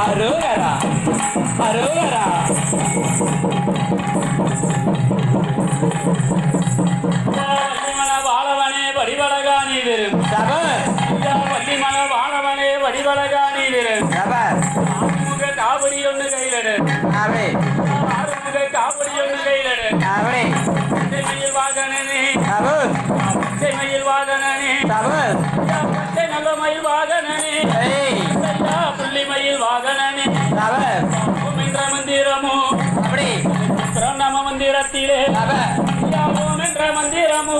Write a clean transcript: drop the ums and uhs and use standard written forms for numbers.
அரோகரா அரோகரா வாழவனே வடிவழகா நீ விரும் வள்ளிமல வாழவனே வடிவழகா நீ விரும் ஆறுமுக காவடி ஒன்று கையிலடு ஆறுமுக காவடி ஒன்று கையிலடு மயில் வாகனனே மயில் வாகனனே நல்ல மயில் வாகனனே புள்ளி மயில் வாகனனே என்ற மந்திரமோ அப்படி நம மந்திரத்திலே என்ற மந்திரமோ